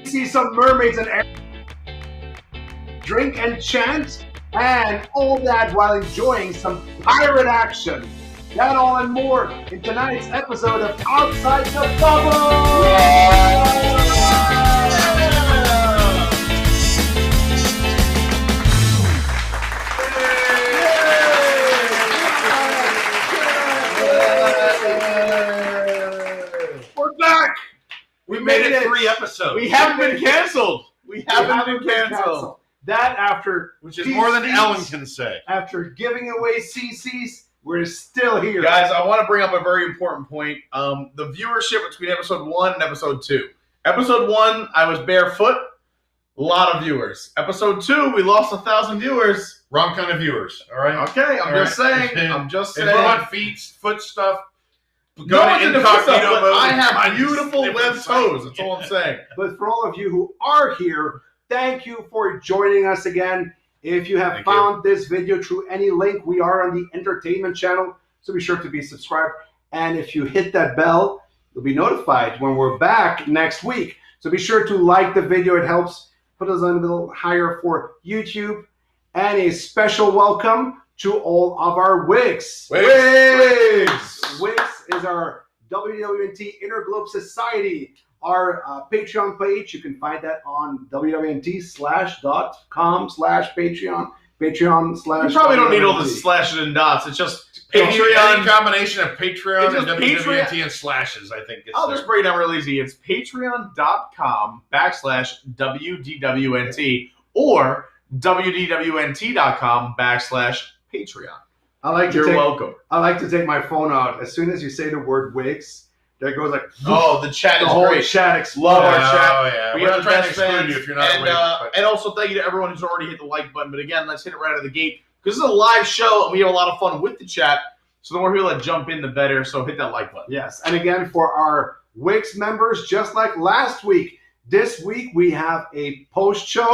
see some mermaids and drink and chant, and all that while enjoying some pirate action. That all and more in tonight's episode of Outside the Bubble! We're back! We made it 3 episodes. We haven't been canceled. We haven't been canceled. That after... Which is more than Ellen can say. After giving away CCs, we're still here. Guys, I want to bring up a very important point. The viewership between episode 1 and episode 2. Episode 1, I was barefoot. A lot of viewers. Episode 2, we lost 1,000 viewers. Wrong kind of viewers, all right? Okay, I'm just saying. If you want foot stuff, go to incognito mode. I have beautiful web toes. That's all I'm saying. But for all of you who are here, thank you for joining us again. If you have found this video through any link, we are on the entertainment channel, so be sure to be subscribed. And if you hit that bell, you'll be notified when we're back next week. So be sure to like the video. It helps put us on a little higher for YouTube. And a special welcome to all of our WIGS. WIGS! WIGS is our WDWNT Interglobe Society. Our Patreon page, you can find that on WDWNT.com/Patreon. Patreon slash. You probably don't need all the slashes and dots. It's just Patreon. Any combination of Patreon and WDWNT and slashes, I think. I'll just break it down real easy. It's patreon.com/WDWNT or WDWNT.com/Patreon. You're welcome. I like to take my phone out. As soon as you say the word WIGS, there goes like... Oh, the chat is great. great. Chat explodes. Love our chat. Oh, yeah. We have the best fans. You if you're not and also thank you to everyone who's already hit the like button. But again, let's hit it right out of the gate. Because this is a live show, and we have a lot of fun with the chat. So the more people that jump in, the better. So hit that like button. Yes. And again, for our WIGS members, just like last week, this week we have a post-show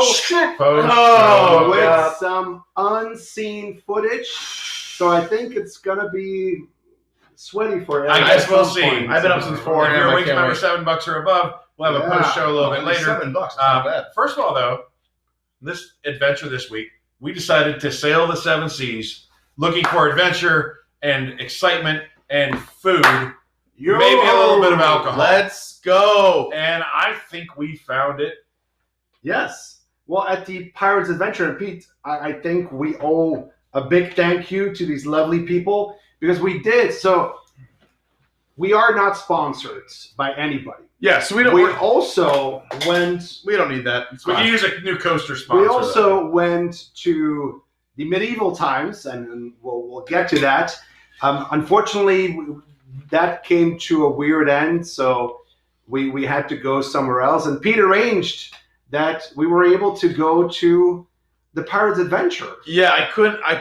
with some unseen footage. So I think it's going to be sweaty for everyone. I guess we'll see. I've been up since 4 If a.m. your WIGS member $7 or above, we'll have a post-show a little bit later. $7. Not bad. First of all, though, this adventure this week, we decided to sail the 7 seas looking for adventure and excitement and food. Maybe a little bit of alcohol. Let's go. And I think we found it. Yes. Well, at the Pirates Adventure, and Pete, I think we owe a big thank you to these lovely people because we did. So we are not sponsored by anybody. Yeah, so we also went... We don't need that. We can use a new coaster sponsor. We also went to the medieval times, and we'll get to that. Unfortunately, that came to a weird end, so we had to go somewhere else. And Pete arranged that we were able to go to the Pirates Adventure. Yeah, I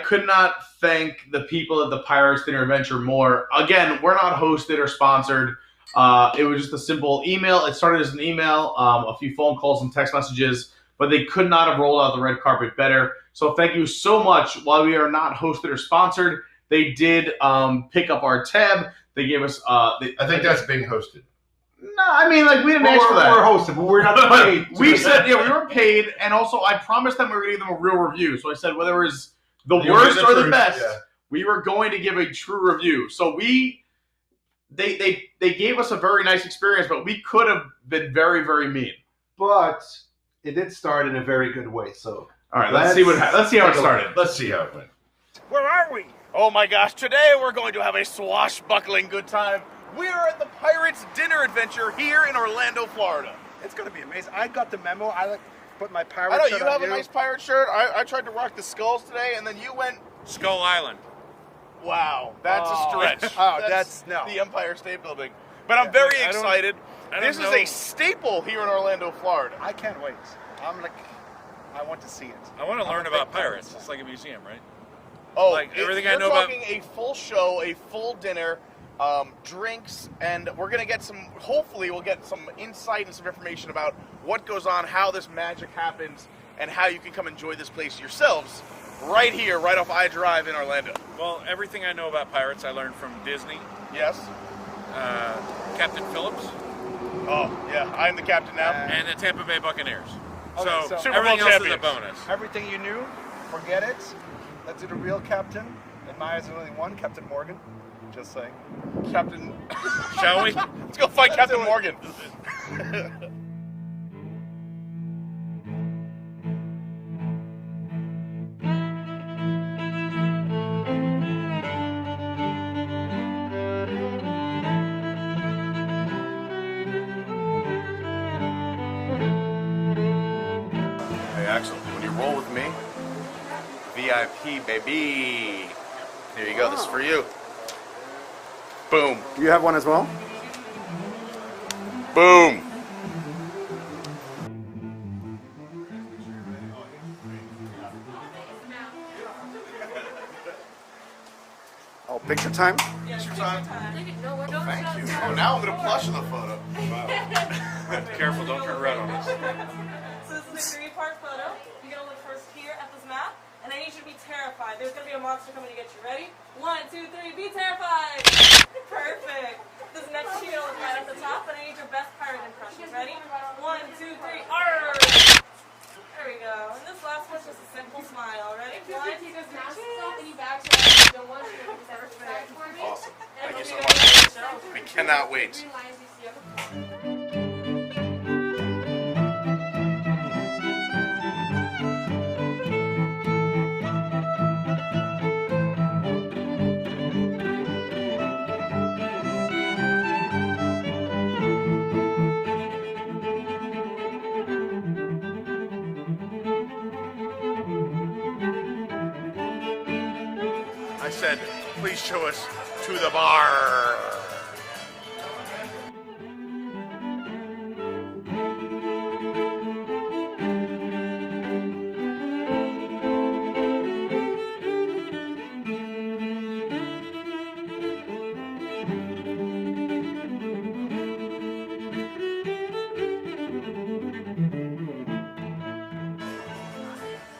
could not thank the people at the Pirates Dinner Adventure more. Again, we're not hosted or sponsored. It was just a simple email. It started as an email, a few phone calls and text messages, but they could not have rolled out the red carpet better. So thank you so much. While we are not hosted or sponsored, they did pick up our tab. They gave us... I think that's being hosted. No, I mean, like, we didn't ask for that. We're hosted, but we're not paid. We said, we weren't paid, and also I promised them we were going to give them a real review. So I said whether it was the worst or the best, we were going to give a true review. So they gave us a very nice experience, but we could have been very, very mean. But it did start in a very good way. So all right, let's see how it started. Let's see how it went. Where are we? Oh my gosh, today we're going to have a swashbuckling good time. We are at the Pirates Dinner Adventure here in Orlando, Florida. It's going to be amazing. I got the memo. I like put my pirate shirt I know, on you have a nice pirate shirt. I tried to rock the skulls today, and then you went... Skull Island. Wow, that's a stretch. Oh, that's no. The Empire State Building. But I'm very excited. This is a staple here in Orlando, Florida. I can't wait. I want to see it. I want to learn about pirates. It's like a museum, right? Oh, like everything I know about... We're talking a full show, a full dinner, drinks, and we're going to get some, hopefully we'll get some insight and some information about what goes on, how this magic happens, and how you can come enjoy this place yourselves right here, right off I-Drive in Orlando. Well, everything I know about pirates I learned from Disney. Yes. Captain Phillips. Oh, yeah. I'm the captain now. and the Tampa Bay Buccaneers. Okay, so Super everything Bowl else is a champions. bonus. everything you knew, forget it. Let's do the real captain. In my eyes, there's only one, Captain Morgan. Just saying. Captain. Shall we? Let's go fight Captain Morgan. Hey, Axel, when you roll with me, VIP, baby. Here you go. This is for you. Boom. You have one as well? Boom. Oh, picture time? It's your time. Thank you. Oh, now I'm gonna plush in the photo. Careful, don't turn red on us. So this is a 3-part photo. You're gonna look first here at this map, and I need you to be terrified. There's gonna be a monster coming to get you. Ready? 1, 2, 3, be terrified! Perfect. This next sheet will look right at the top, and I need your best pirate impressions. Ready? 1, 2, 3, arr! There we go. And this last one's just a simple smile. Ready? 1, 2, 3, cheers! Awesome. Thank you so much. I cannot wait. I said, please show us to the bar.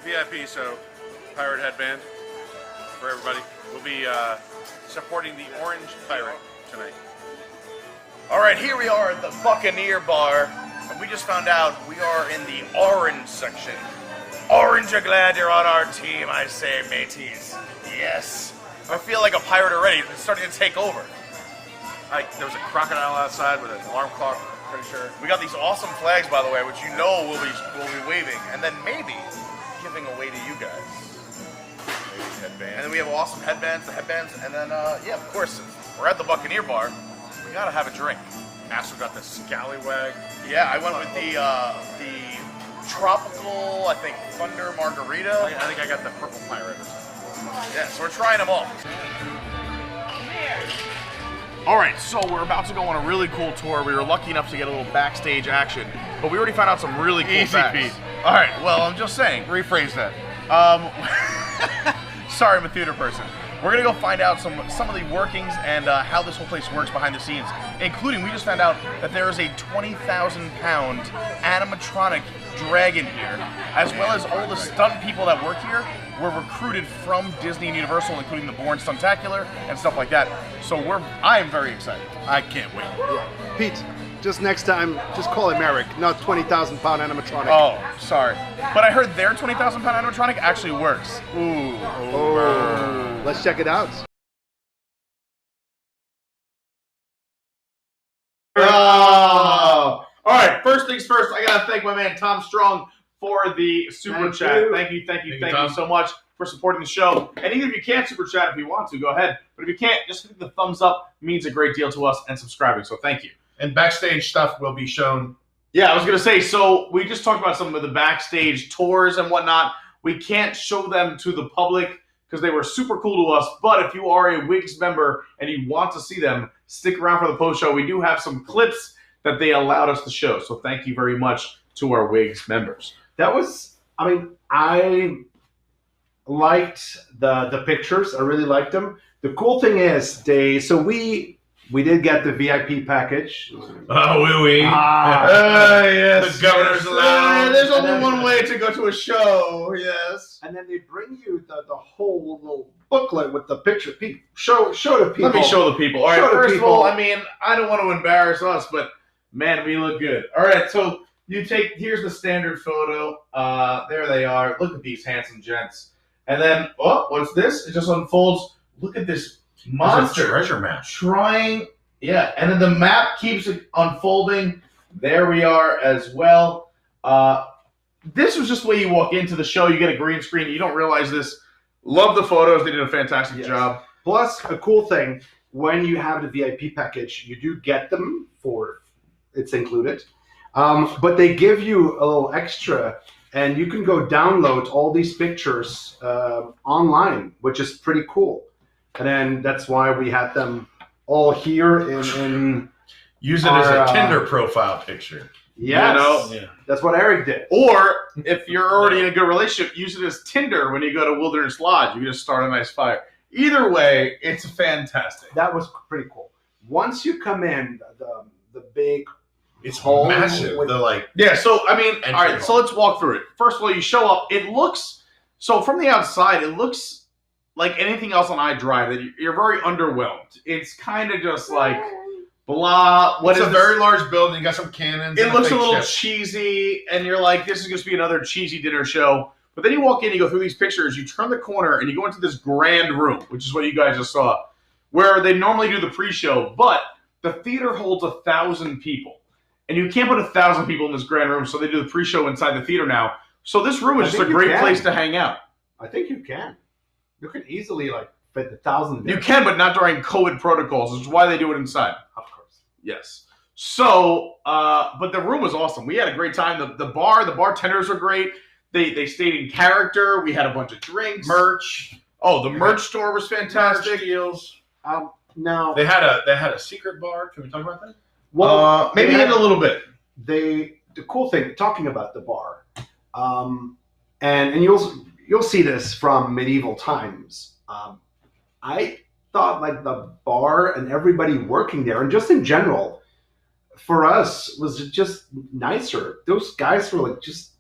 VIP, so pirate headband for everybody. We'll be supporting the Orange Pirate tonight. All right, here we are at the Buccaneer Bar, and we just found out we are in the orange section. Orange are glad you're on our team, I say, mateys. Yes. I feel like a pirate already. It's starting to take over. There was a crocodile outside with an alarm clock, pretty sure. We got these awesome flags, by the way, which you know we'll be waving, and then maybe giving away to you guys. Headband. And then we have awesome headbands, and then, yeah, of course, we're at the Buccaneer Bar. We gotta have a drink. Axel got the scallywag. Yeah, I went with the tropical, I think, Thunder Margarita. I think I got the purple pirate or something. Yeah, so we're trying them all. All right, so we're about to go on a really cool tour. We were lucky enough to get a little backstage action, but we already found out some really cool Easy, facts. Pete. All right, well, I'm just saying. Rephrase that. Sorry, I'm a theater person. We're gonna go find out some of the workings and how this whole place works behind the scenes, including we just found out that there is a 20,000-pound animatronic dragon here, as well as all the stunt people that work here were recruited from Disney and Universal, including the Bourne Stuntacular and stuff like that. So I am very excited. I can't wait. Pete, just next time, just call him Eric, not 20,000-pound animatronic. Oh, sorry. But I heard their 20,000-pound animatronic actually works. Ooh. Oh. Let's check it out. Oh. All right, first things first, I gotta thank my man Tom Strong for the super chat. Thank you so much for supporting the show. And even if you can't super chat, if you want to, go ahead. But if you can't, just hit the thumbs up. It means a great deal to us, and subscribing. So thank you. And backstage stuff will be shown. Yeah, I was gonna say. So we just talked about some of the backstage tours and whatnot. We can't show them to the public because they were super cool to us. But if you are a WIGS member and you want to see them, stick around for the post show. We do have some clips that they allowed us to show. So thank you very much to our WIGS members. That was, I mean, I liked the pictures. I really liked them. The cool thing is, we did get the VIP package. Oh, oui. Yes. The governor's allowed. There's only one way to go to a show. Yes. And then they bring you the whole little booklet with the picture. Show the people. Let me show the people. All right, Show the first people. of all, I mean, I don't want to embarrass us, but Man, we look good. All right, so here's the standard photo. There they are. Look at these handsome gents. And then, what's this? It just unfolds. Look at this monster. Treasure map. And then the map keeps unfolding. There we are as well. This was just the way you walk into the show. You get a green screen. You don't realize this. Love the photos. They did a fantastic job. Plus, a cool thing, when you have the VIP package, you do get them it's included. But they give you a little extra, and you can go download all these pictures online, which is pretty cool. And then that's why we had them all here in use it as a Tinder profile picture. Yes, that's what Eric did. Or if you're already in a good relationship, use it as Tinder when you go to Wilderness Lodge. You can just start a nice fire. Either way, it's fantastic. That was pretty cool. Once you come in, the big it's hole massive. So I mean, all right. So let's walk through it. First of all, you show up. It looks from the outside. It looks like anything else on iDrive. That you're very underwhelmed. It's kind of just like blah. It's a very large building. You got some cannons. It looks a little cheesy, and you're like, this is going to be another cheesy dinner show. But then you walk in, you go through these pictures, you turn the corner, and you go into this grand room, which is what you guys just saw, where they normally do the pre-show, but the theater holds 1,000 people. And you can't put 1,000 people in this grand room, so they do the pre-show inside the theater now. So this room is just a great place to hang out. I think you can. You can easily fit 1,000 there. You can, but not during COVID protocols, which is why they do it inside. Of course. Yes. So, but the room was awesome. We had a great time. The bartenders were great. They stayed in character. We had a bunch of drinks. Merch. Oh, the merch store was fantastic. Merch deals. Now they had a secret bar. Can we talk about that? Well, maybe in a little bit. The cool thing, talking about the bar, and you'll see this from medieval times. I thought the bar and everybody working there, and just in general, for us was just nicer. Those guys were just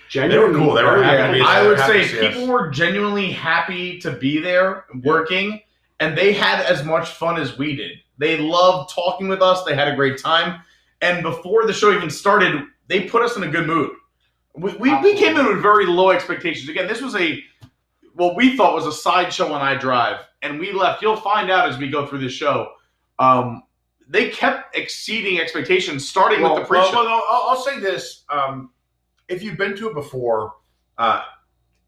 genuinely. They were cool. They were happy to be there. I would say people were genuinely happy to be there working, and they had as much fun as we did. They loved talking with us. They had a great time. And before the show even started, they put us in a good mood. We came in with very low expectations. Again, this was what we thought was a side show on iDrive, and we left. You'll find out as we go through this show. They kept exceeding expectations, starting with the pre-show. I'll say this. If you've been to it before,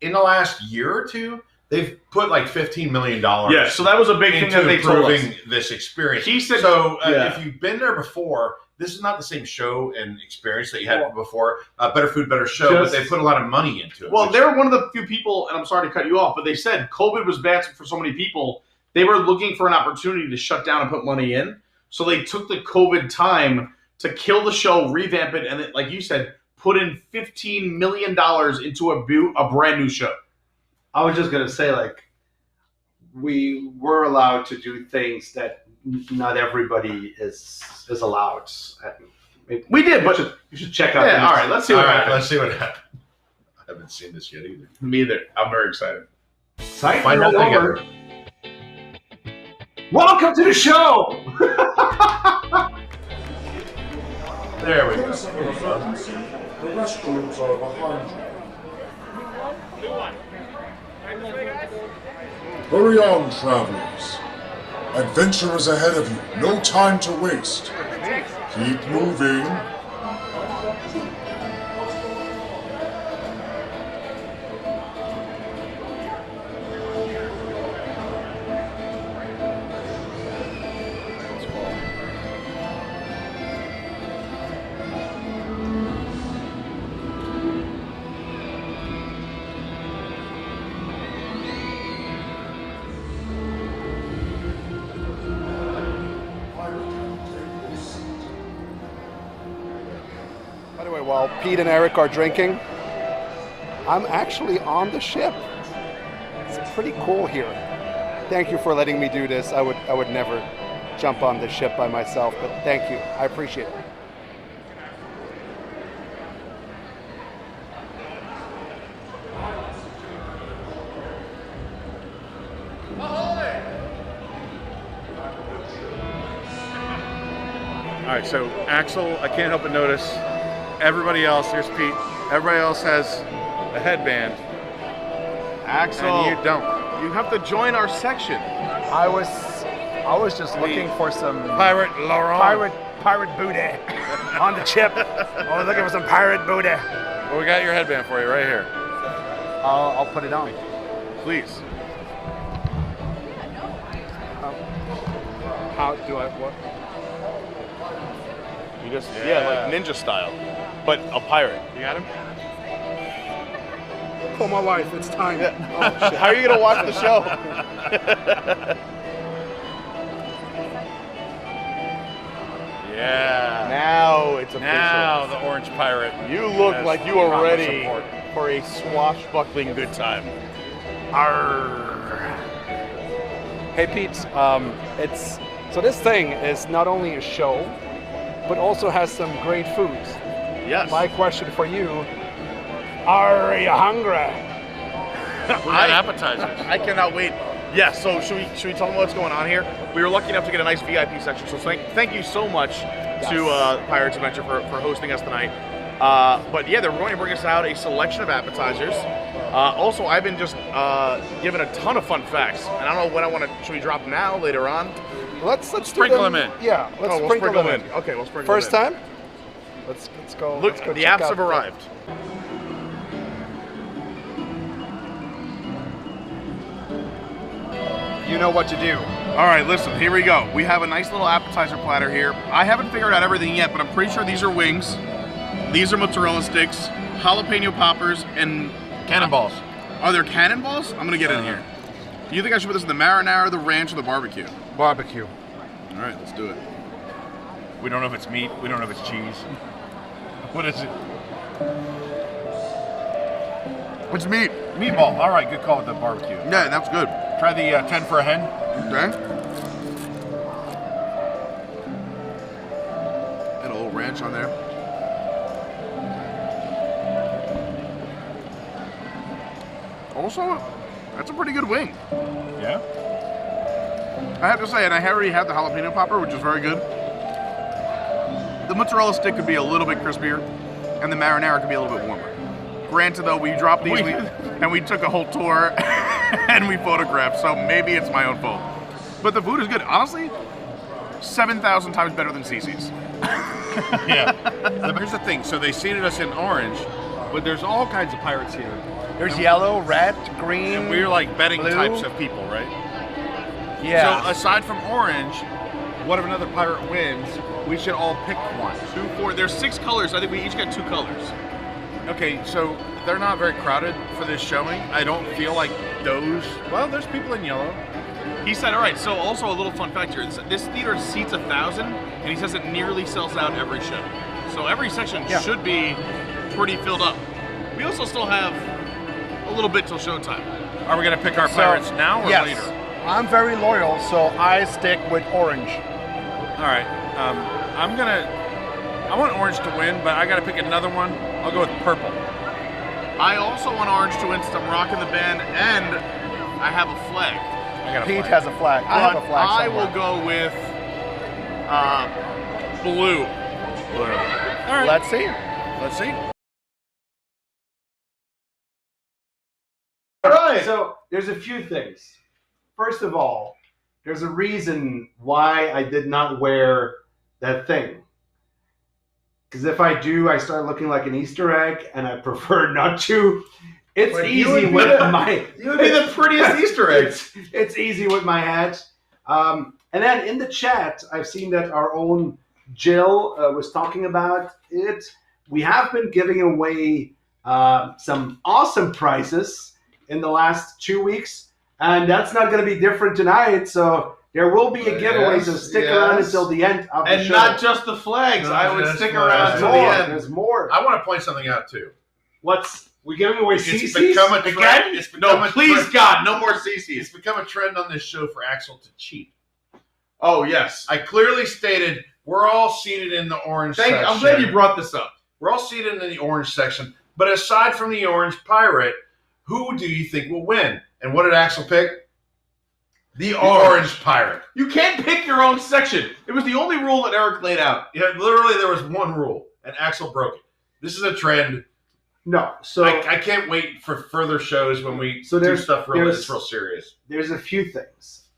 in the last year or two, they've put $15 million. Yeah, so that was a big thing that they told us. Improving this experience. He said, if you've been there before, this is not the same show and experience that you had before. Better food, better show, but they put a lot of money into it. Well, they're one of the few people, and I'm sorry to cut you off, but they said COVID was bad for so many people. They were looking for an opportunity to shut down and put money in. So they took the COVID time to kill the show, revamp it, and then, like you said, put in $15 million into a brand new show. I was just going to say, we were allowed to do things that not everybody is allowed. We did, but you should check out. Yeah, all right, let's see what happens. Let's see what happens. I haven't seen this yet either. Me either. I'm very excited. Find out over. Welcome to the show! There we go. The restrooms are behind you. Hurry on, travelers. Adventure is ahead of you. No time to waste. Keep moving. By the way, while Pete and Eric are drinking, I'm actually on the ship. It's pretty cool here. Thank you for letting me do this. I would never jump on the ship by myself, but thank you. I appreciate it. All right, so Axel, I can't help but notice everybody else, here's Pete, everybody else has a headband. Axel, and you don't. you have to join our section. I was just looking for some Pirate Laurent. pirate booty on the chip. I was looking for some pirate booty. Well, we got your headband for you right here. I'll put it on. Please. How do I what? You just like ninja style, but a pirate. You got him? Call my wife. It's time. Oh, shit. How are you gonna watch the show? Yeah. Now it's official. Now the orange pirate. You look has like you are proper ready support. for a swashbuckling good time. Arr. Hey Pete, so this thing is not only a show, but also has some great foods. Yes. My question for you: are you hungry? We got appetizers. I cannot wait. Yeah, so should we talk about what's going on here? We were lucky enough to get a nice VIP section, so thank you so much to Pirates Adventure for hosting us tonight. But yeah, they're going to bring us out a selection of appetizers. Also, I've been just given a ton of fun facts, and I don't know when I want to. Should we drop them now, later on? Let's Sprinkle them in. Yeah, let's we'll sprinkle them in. Okay, we'll sprinkle First them in. time. Let's go. Look, let's go the check apps out have arrived. You know what to do. All right, listen, here we go. We have a nice little appetizer platter here. I haven't figured out everything yet, but I'm pretty sure these are wings. These are mozzarella sticks, jalapeno poppers, and Cannonballs. Are there cannonballs? I'm gonna get in here. Do you think I should put this in the marinara, the ranch, or the barbecue? Barbecue. All right, let's do it. We don't know if it's meat. We don't know if it's cheese. What is it? What's meat? Meatball. All right, good call with the barbecue. Yeah, that's good. Try the 10 for a hen. Okay. And a little ranch on there. Also, that's a pretty good wing. Yeah. I have to say, and I already had the jalapeno popper, which is very good. The mozzarella stick could be a little bit crispier, and the marinara could be a little bit warmer. Granted, though, we dropped these and we took a whole tour and we photographed, so maybe it's my own fault. But the food is good. Honestly, 7,000 times better than Cece's. Yeah. Here's the thing. So they seated us in orange, but there's all kinds of pirates here. There's yellow, red, green. And we're like betting blue. types of people, right? Yeah. So aside from orange, what if another pirate wins? We should all pick one. 2, 4. There's 6 colors. I think we each get 2 colors. Okay, so they're not very crowded for this showing. I don't feel like those. Well, there's people in yellow. He said, all right, so also a little fun fact here. This theater seats 1,000, and he says it nearly sells out every show. So every section should be pretty filled up. We also still have a little bit till showtime. Are we going to pick our pirates now or yes. later? I'm very loyal, so I stick with orange. All right. I want orange to win, but I got to pick another one. I'll go with purple. I also want orange to win since I'm rocking the band, and I have a flag. I got a Pete flag. has a flag. I have a flag I somewhere. will go with blue. Blue. All right. Let's see. Let's see. All right. So there's a few things. First of all, there's a reason why I did not wear that thing. Because if I do, I start looking like an Easter egg, and I prefer not to. It's But you easy would with be my. You would be the prettiest Easter egg. It's easy with my hat. And then in the chat, I've seen that our own Jill was talking about it. We have been giving away some awesome prizes in the last 2 weeks, and that's not going to be different tonight. So there will be a giveaway, so stick around until the end of the And show. not just the flags. Not I would just stick flags. around till the More. end. There's more. I want to point something out too. We're giving away It's CCs? become a trend. Again? It's become No, a please, trend. God, no more It's CC's. become a trend on this show for Axel to cheat. Oh, yes. I clearly stated we're all seated in the orange section. I'm glad you brought this up. We're all seated in the orange section. But aside from the orange pirate, who do you think will win? And what did Axel pick? The Orange Pirate. You can't pick your own section. It was the only rule that Eric laid out. Yeah, literally there was one rule, and Axel broke it. This is a trend. No, so I can't wait for further shows when we do stuff that's real serious. There's a few things.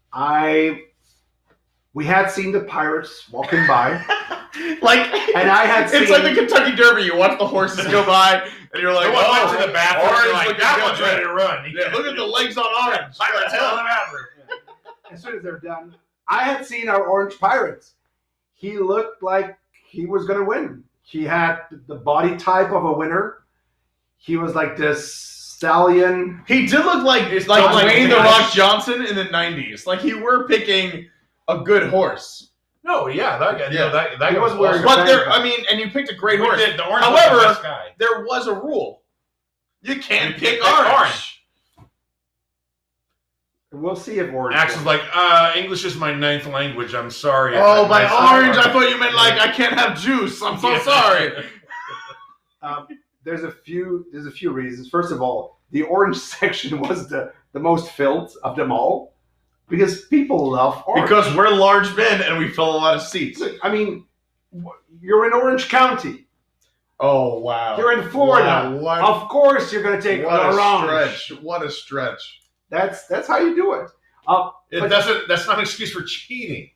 We had seen the pirates walking by. And I had seen... It's like the Kentucky Derby. You watch the horses go by, and you're like, went to the bathroom. Orange, Like, that one's ready to run. Yeah, look at the legs on Orange. Pirates in the bathroom. As soon as they're done, I had seen our Orange Pirates. He looked like he was going to win. He had the body type of a winner. He was like this stallion. He did look like Wayne the Rock Johnson in the 90s. Like he were picking a good horse. No, yeah, that guy. Yeah, that guy was wearing. But and you picked a great horse. The Orange However, was the best guy. there was a rule. You can't pick Orange. Orange. We'll see if Orange. Axel's like, English is my 9th language. I'm sorry. Oh, by orange, I thought you meant like I can't have juice. I'm so sorry. There's a few reasons. First of all, the orange section was the most filled of them all because people love orange. Because we're large men and we fill a lot of seats. I mean, you're in Orange County. Oh wow! You're in Florida. Wow, of course, you're going to take orange. What a stretch! That's how you do it. That's not an excuse for cheating.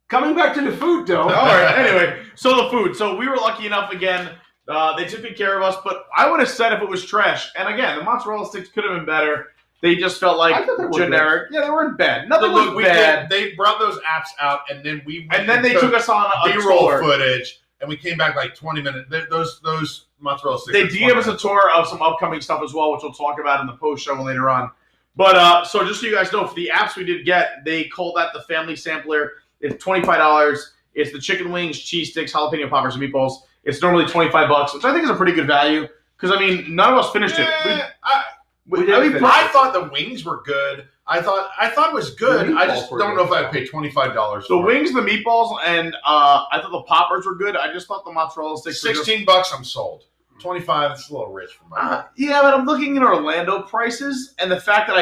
Coming back to the food, though. All right. Anyway, so the food. So we were lucky enough again. They took good care of us, but I would have said if it was trash. And again, the mozzarella sticks could have been better. They just felt like generic. Yeah, they weren't bad. Nothing was bad. They brought those apps out, and then we went and then they took us on a B-roll tour. Footage, and we came back like 20 minutes. Those mozzarella sticks. They did give us a tour of some upcoming stuff as well, which we'll talk about in the post show later on. But so just so you guys know, for the apps we did get, they call that the family sampler. It's $25. It's the chicken wings, cheese sticks, jalapeno poppers, and meatballs. It's normally $25, which I think is a pretty good value. Because I mean, none of us finished it. I thought the wings were good. I thought it was good. I just don't know if I'd pay $25. The wings, the meatballs, and I thought the poppers were good. I just thought the mozzarella sticks. $16, I'm sold. 25, it's a little rich for my yeah, but I'm looking at Orlando prices, and the fact that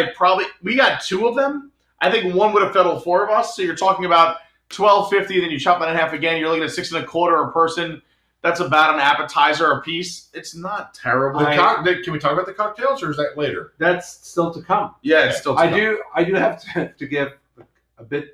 we got 2 of them. I think one would have fed all 4 of us. So you're talking about $12.50, then you chop that in half again. You're looking at $6.25 a person. That's about an appetizer a piece. It's not terrible. Can we talk about the cocktails, or is that later? That's still to come. Yeah, it's still to come. I do have to give a big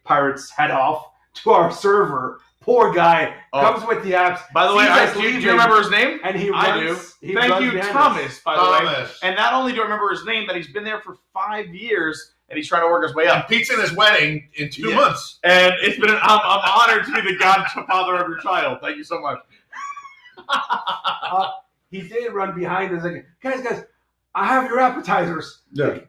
Pirates head off to our server. Poor guy comes with the apps. By the way, do you remember his name? And he runs. I do. Thank you, Thomas. By the way, and not only do I remember his name, but he's been there for 5 years. And he's trying to work his way up. And Pete's in his wedding in 2 months. And it's been I'm honored to be the godfather of your child. Thank you so much. He did run behind us like, guys, I have your appetizers. Yeah.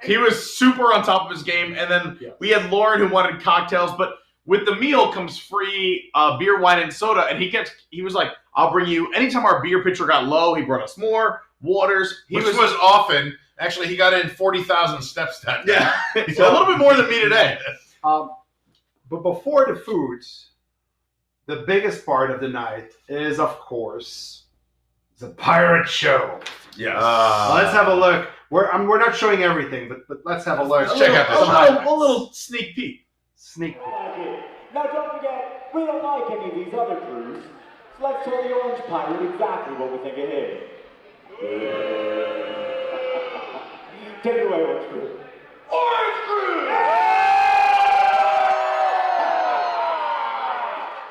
He was super on top of his game. And then we had Lauren who wanted cocktails, but with the meal comes free beer, wine, and soda. And he was like, I'll bring you anytime our beer pitcher got low, he brought us more waters. Which was often. Actually, he got in 40,000 steps that day. Yeah, so a little bit more than me today. But before the foods, the biggest part of the night is, of course, the pirate show. Yes. Let's have a look. We're not showing everything, but let's have a look. Let's check out this. A little sneak peek. Now, don't forget, we don't like any of these other crews, so let's tell the Orange Pirate exactly what we think of him. Take it away, Orange Crew. Orange Crew!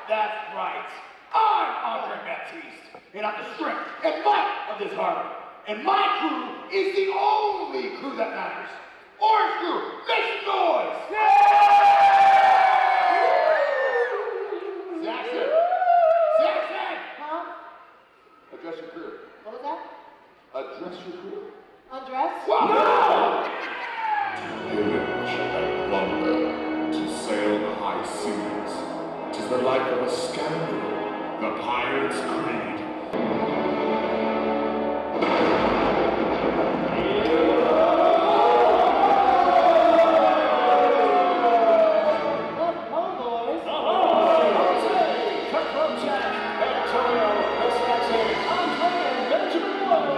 That's right. I'm Andre Baptiste, and I'm the strength and might of this harbor. And my crew is the only crew that matters. Orange Crew, make some noise! Jackson! Huh? Address your crew. What was that? Address your crew. Undress? No! Privilege and wonder to sail the high seas. 'Tis the life of a scoundrel, the pirate's creed. Hello, boys. Jose, Cutthroat Jack, Antonio, Wisconsin, Andre, and Benjamin Lowe.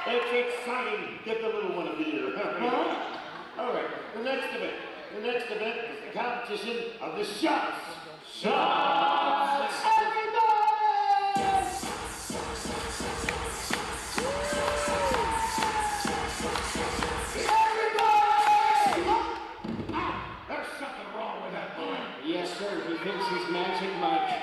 It's exciting. Get the little one a beer. Huh? All right, the next event is the competition of the shots. Shots! There's something wrong with that boy. Yes, sir. He thinks he's Magic Mike.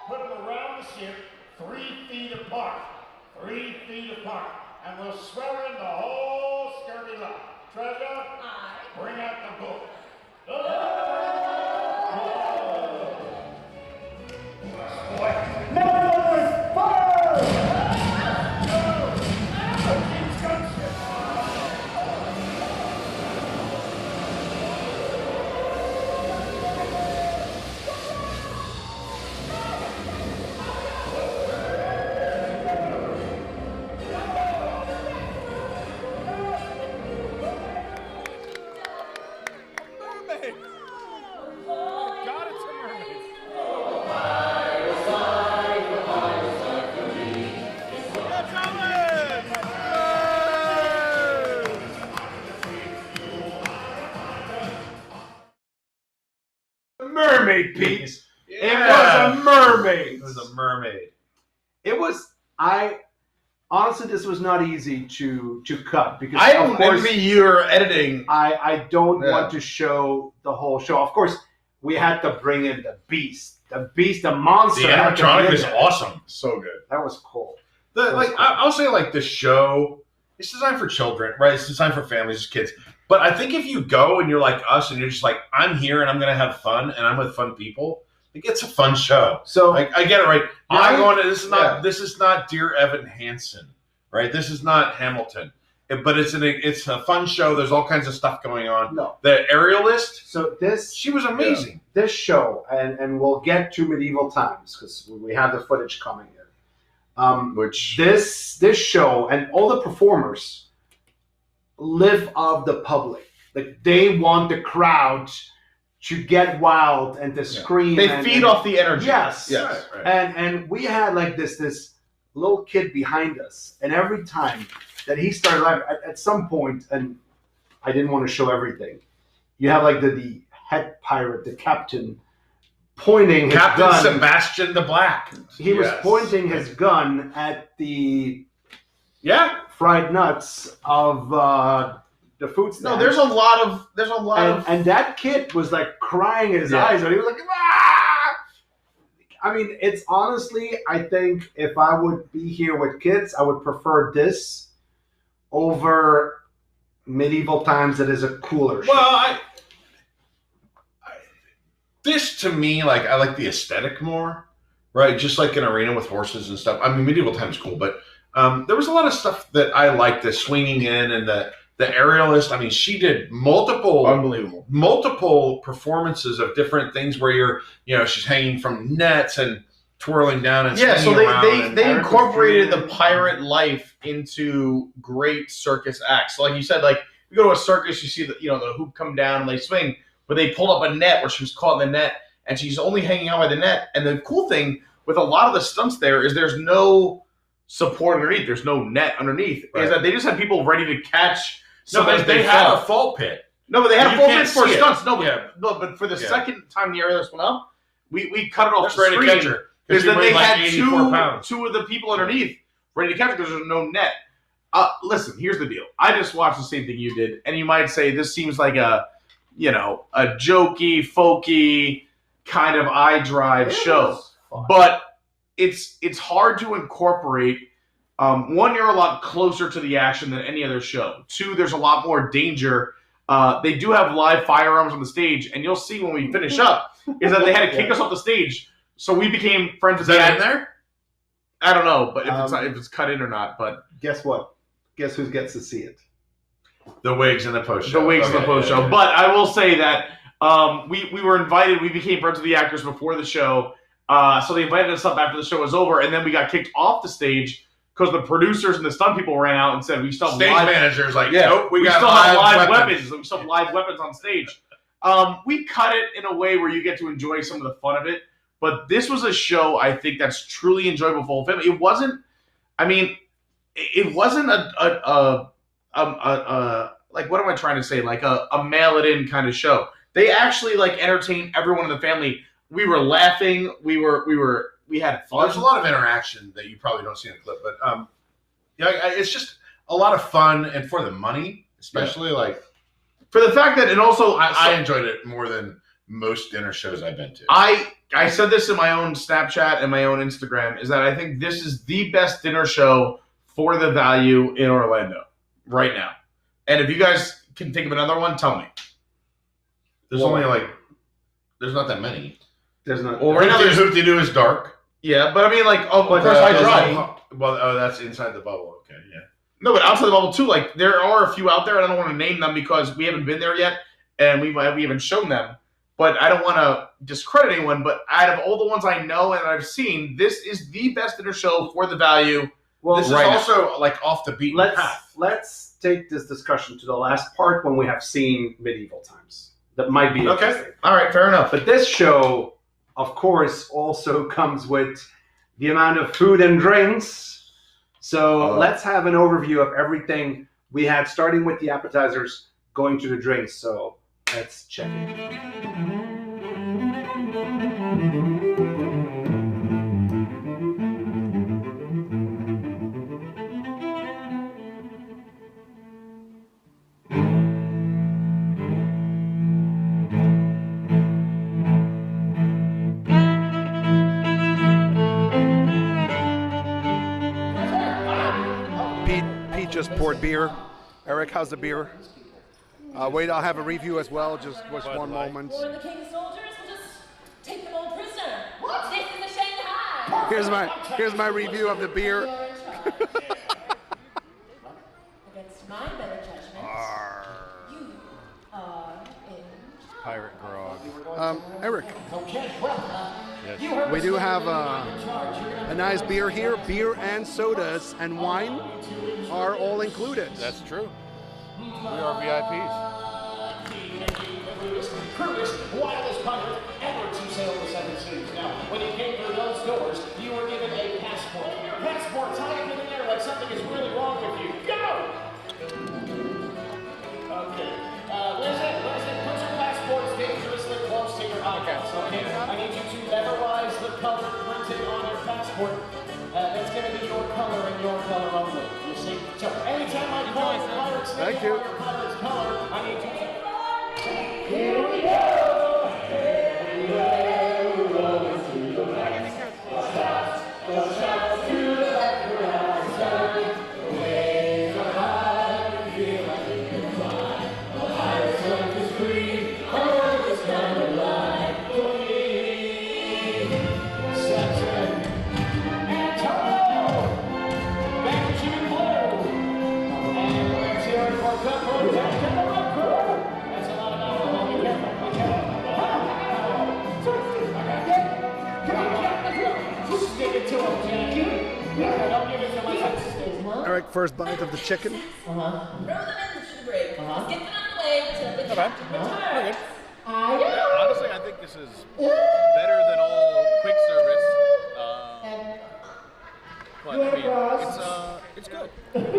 Put them around the ship 3 feet apart. 3 feet apart. And we'll swear in the whole scurvy lot. Treasure, bring out the book. Mermaid, Pete. Yeah. It was a mermaid. It was a mermaid. It was. Honestly, this was not easy to cut because I of don't course envy your editing. I don't want to show the whole show. Of course, we had to bring in the beast, the monster. The animatronic is awesome. So good. That was cool. I'll say like the show. It's designed for children, right? It's designed for families, kids. But I think if you go and you're like us and you're just like, I'm here and I'm going to have fun and I'm with fun people, like it's a fun show. So like, I get it, right? I'm going to, this is not Dear Evan Hansen, right? This is not Hamilton. But it's a fun show. There's all kinds of stuff going on. No. The aerialist. So she was amazing. This show, and we'll get to medieval times because we have the footage coming in. Which this show and all the performers live off the public. Like they want the crowd to get wild and to scream. They feed off the energy. Yes. Yes. Right. And we had like this little kid behind us, and every time that he started laughing, at some point, and I didn't want to show everything, you have like the head pirate, the captain, pointing his gun. Captain Sebastian the Black. He was pointing his gun at the fried nuts of the food stand. No, there's a lot of and that kid was like crying his eyes out. He was like, ah! I mean, it's honestly, I think if I would be here with kids, I would prefer this over medieval times. That is a cooler show. Well, this to me, like I like the aesthetic more, right? Just like an arena with horses and stuff. I mean, medieval times is cool, but there was a lot of stuff that I liked. The swinging in and the aerialist. I mean, she did multiple performances of different things where she's hanging from nets and twirling down and so around they incorporated the pirate life into great circus acts. So like you said, like you go to a circus, you see the hoop come down and they swing. But they pulled up a net where she was caught in the net, and she's only hanging out by the net. And the cool thing with a lot of the stunts there is there's no support underneath. There's no net underneath. Right. Is that they just had people ready to catch. No, but they had a fall pit. No, but they had a fall pit for stunts. It. No, but for the second time the aerialist went up, we cut it off the screen. Because then they had two of the people underneath ready to catch because there's no net. Listen, here's the deal. I just watched the same thing you did, and you might say this seems like a jokey, folky kind of iDrive show, but it's hard to incorporate. One, you're a lot closer to the action than any other show. Two, there's a lot more danger. They do have live firearms on the stage, and you'll see when we finish up is that they had to kick us off the stage, so we became friends. Is that in there? I don't know, but if it's cut in or not. But guess what? Guess who gets to see it? The WIGS and the post-show. The WIGS and the post-show. But I will say that we were invited. We became friends with the actors before the show. So they invited us up after the show was over, and then we got kicked off the stage because the producers and the stunt people ran out and said we still have stage managers like, nope, we still got have live weapons. We still have live weapons on stage. We cut it in a way where you get to enjoy some of the fun of it. But this was a show I think that's truly enjoyable for the whole family. It wasn't. I mean, it wasn't a like, what am I trying to say? Like a mail it in kind of show. They actually like entertained everyone in the family. We were laughing. We had fun. There's a lot of interaction that you probably don't see in the clip, but it's just a lot of fun, and for the money, especially like for the fact that, and also I enjoyed it more than most dinner shows I've been to. I said this in my own Snapchat and my own Instagram, is that I think this is the best dinner show for the value in Orlando right now. And if you guys can think of another one, tell me. There's there's not that many. There's not. Well, right now Hoop-de-Doo is dark. Yeah, but I mean, like, of course I drive. Well, that's inside the bubble. Okay, yeah. No, but outside the bubble too. Like, there are a few out there, and I don't want to name them because we haven't been there yet, and we haven't shown them. But I don't want to discredit anyone. But out of all the ones I know and I've seen, this is the best dinner show for the value. Well, this is also like off the beaten path. Let's take this discussion to the last part when we have seen medieval times. That might be interesting. All right, fair enough. But this show, of course, also comes with the amount of food and drinks. So let's have an overview of everything we had, starting with the appetizers, going to the drinks. So let's check it. Just poured beer. Eric, how's the beer? Wait, I'll have a review as well. Just one moment. Or the king's soldiers will just take them all prisoner. What? This is a Shanghai. Here's my review of the beer. Against my better judgment, you are in pirate grog. Eric. We do have a nice beer here. Beer and sodas and wine are all included. That's true. We are VIPs. Crudest, wildest pirate ever to sail the seven seas. Now, when you came through those doors, you were given a passport. Your passport tied up in the air like something is really wrong with you. Go! Okay. Listen, put your passports dangerously close to your eyeballs, okay? I need you to memorize the color printed on your passport. That's going to be your color and your color only, you see? So anytime I call your pirate's name or your pirate's color, I need you to... Here we go! Here we go! Rolling to the west. The shots to the left, the right side. The waves are high, we feel like we can fly. The pirate's life is free, all this kind of life for me. Septon and Toto! Vanishing in blue! And let's hear it for Cutthroat Jack and the Red Crew! That's a lot of alcohol, be careful, be careful. Come on, Jack, let's go! Stick it to him, Jackie. Don't give it to my sisters. Eric, first bite of the chicken. Throw them into the break. Let's get them out of the way until the captain returns. Honestly, I think this is better than all quick service. But I mean, it's good. Put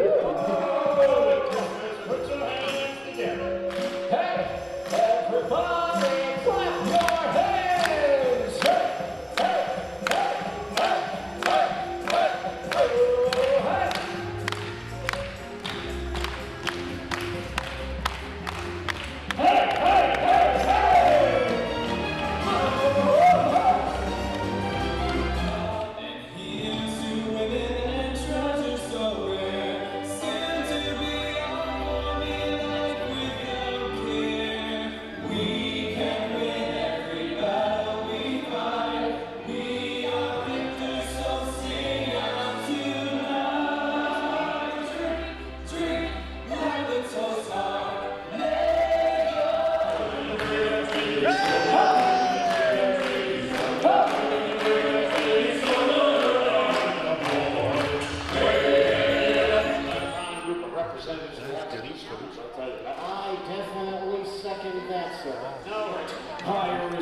your hands together. Hey, everybody, clap your hands. Hey, hey, hey, hey, hey, hey, hey.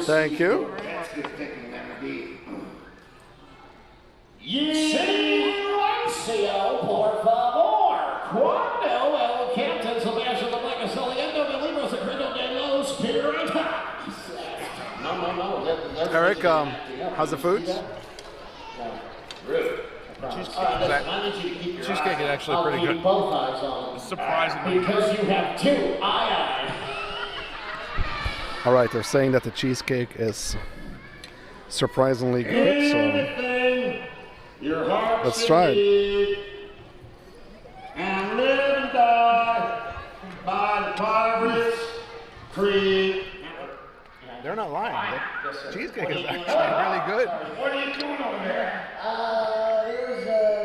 Thank you. Silencio, por favor. Cuando el captain Sebastian the Black is saliendo de libros secretos de los piratas. No. Eric, how's the food? Cheesecake is actually pretty good. Both eyes on. Surprisingly. Because you have two. Aye. All right, they're saying that the cheesecake is surprisingly good, so let's try it. And live and die by the pirates' creed. They're not lying. The cheesecake is actually really good. What are you doing over there?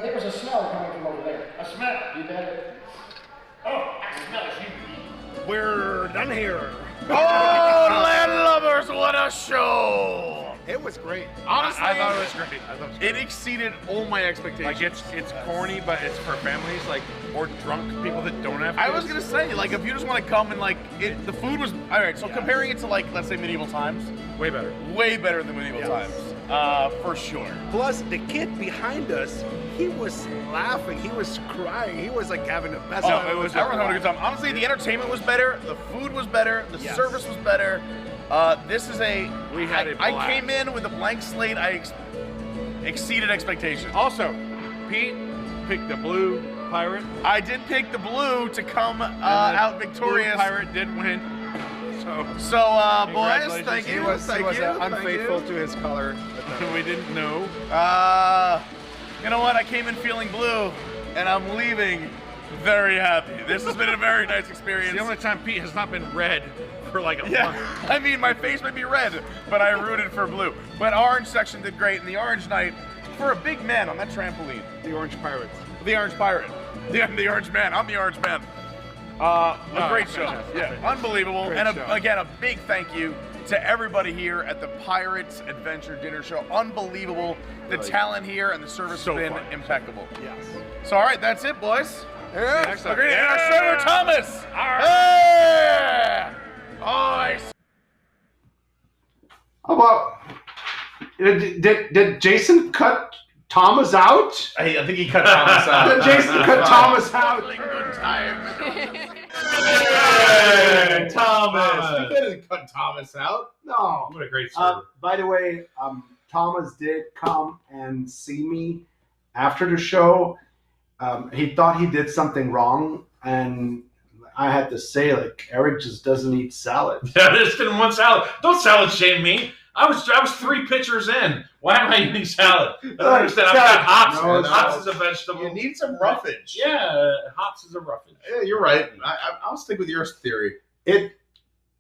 There was a smell coming from over there. A smell? You bet. Oh, I smell you. We're done here. Oh, landlubbers, what a show! It was great. Honestly, I thought it was great. it exceeded all my expectations. Like it's corny, but it's for families or drunk people that don't have. I was kids. gonna say, like, if you just want to come and the food was all right. So comparing it to let's say medieval times, way better. way better than medieval times, for sure. Plus, the kid behind us, he was laughing, he was crying, he was like having the best time. Everyone having a good time. Honestly, the entertainment was better, the food was better, the service was better. This is I came in with a blank slate. I exceeded expectations. Also, Pete picked the blue pirate. I did pick the blue to come out victorious. Blue pirate did win. So, boys, thank you. He was unfaithful to his color. We didn't know. You know what? I came in feeling blue, and I'm leaving very happy. This has been a very nice experience. It's the only time Pete has not been red for like a month. Yeah, I mean, my face may be red, but I rooted for blue. But orange section did great, and the orange knight, for a big man on that trampoline. The Orange Pirates. The orange pirate. The orange man. I'm the orange man. A great show. Yeah, unbelievable. Great And show. again, a big thank you to everybody here at the Pirates Adventure Dinner Show. Unbelievable. The talent here and the service has been impeccable. Yes. So, all right, that's it, boys. Yeah. Agreed. And our Senator Thomas. Yeah. Oh, How about did Jason cut Thomas out? I think he cut Thomas out. Did Jason cut Thomas out? good time. Hey, Thomas. You didn't cut Thomas out. No. What a great server. By the way, Thomas did come and see me after the show. He thought he did something wrong, and I had to say, like, Eric just doesn't eat salad. Yeah, I just didn't want salad. Don't salad shame me. I was 3 pitchers in. Why am I eating salad? I don't understand. I've got hops. No, Hops is a vegetable. You need some roughage. Yeah, hops is a roughage. Yeah, you're right. I'll stick with your theory. It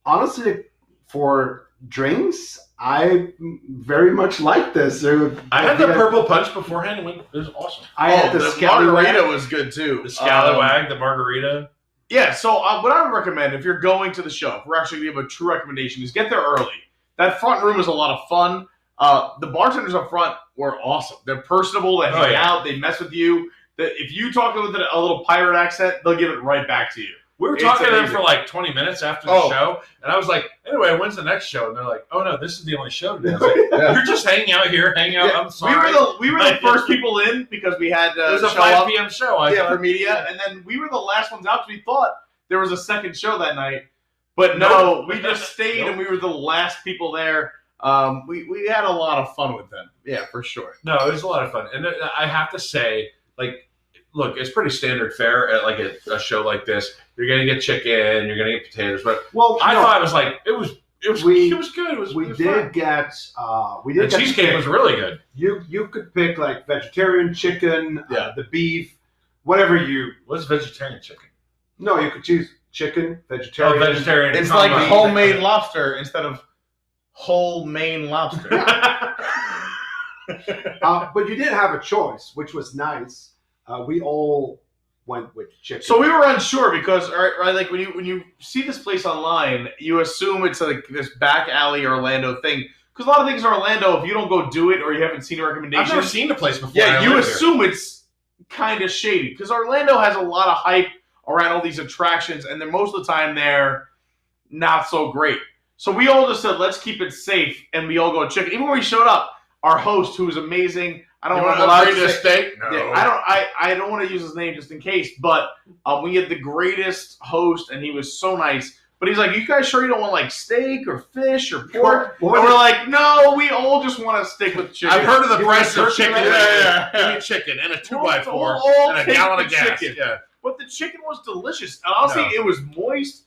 honestly, for drinks, I very much like this. I had the purple punch beforehand, and it was awesome. I had the margarita was good too. The scallywag, the margarita. Yeah, so what I would recommend if you're going to the show, if we're actually going to give a true recommendation, is get there early. That front room is a lot of fun. The bartenders up front were awesome. They're personable. They hang out. They mess with you. If you talk with a little pirate accent, they'll give it right back to you. We were talking to them for like 20 minutes after the show, and I was like, anyway, when's the next show? And they're like, oh no, this is the only show today. I was like, you're just hanging out here, hanging out. Yeah. I'm sorry. We were the first people in because we had it was a show 5 up. p.m. show. For media, and then we were the last ones out because we thought there was a second show that night. But no, we just stayed and we were the last people there. We had a lot of fun with them. Yeah, for sure. No, it was a lot of fun. And I have to say, like, look, it's pretty standard fare at like a show like this. You're gonna get chicken, you're gonna get potatoes, but I thought it was like it was good. We did get the cheesecake was really good. You could pick like vegetarian chicken, the beef, whatever you. What's vegetarian chicken? No, you could choose chicken, vegetarian. Oh, vegetarian. It's like homemade lobster instead of whole Maine lobster. But you did have a choice, which was nice. We all went with chicken. So we were unsure because, right, like when you see this place online, you assume it's like this back alley Orlando thing. Because a lot of things in Orlando, if you don't go do it or you haven't seen a recommendation, I've never seen the place before. Yeah, you assume it's kind of shady because Orlando has a lot of hype around all these attractions, and then most of the time they're not so great. So we all just said, let's keep it safe, and we all go chicken. Even when we showed up, our host, who was amazing, I don't want to allow to steak. No. Yeah, I don't want to use his name just in case, but we had the greatest host, and he was so nice. But he's like, you guys sure you don't want like steak or fish or pork? And we're like, no, we all just want to stick with chicken. I've heard of the price of chicken. Yeah. Give me chicken and a 2x4 and a gallon of gas. Yeah. But the chicken was delicious. And honestly, it was moist,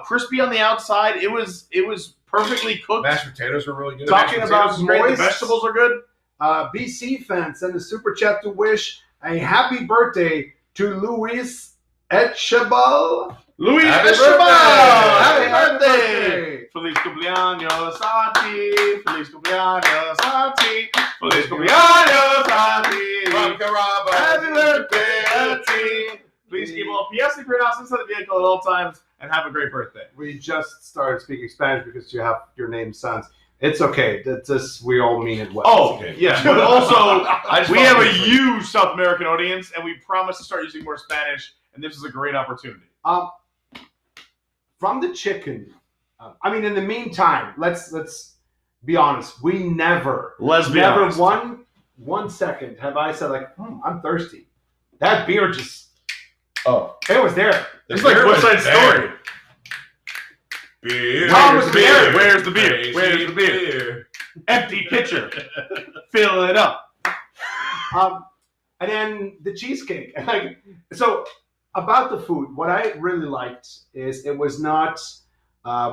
crispy on the outside. It was perfectly cooked. Mashed potatoes were really good. Talking about great. The vegetables are good. BC fans send a super chat to wish a happy birthday to Luis Etchebal. Luis Etchebal! Happy birthday! Feliz cumpleaños a ti. Feliz cumpleaños a ti. Feliz cumpleaños a ti. Happy birthday a ti. Please keep all PS if you're not inside the vehicle at all times, and have a great birthday. We just started speaking Spanish because you have your name sans. It's okay. That's just, we all mean it well. Oh, okay. Yeah. But also, we have a huge South American audience, and we promise to start using more Spanish, and this is a great opportunity. From the chicken, in the meantime, let's be honest. We never, one second have I said like, I'm thirsty. That beer just, it was there. It's like West Side Story. Beer. Where's the beer? Where's the beer? Where's the beer? Empty pitcher. Fill it up. And then the cheesecake. So about the food, what I really liked is it was not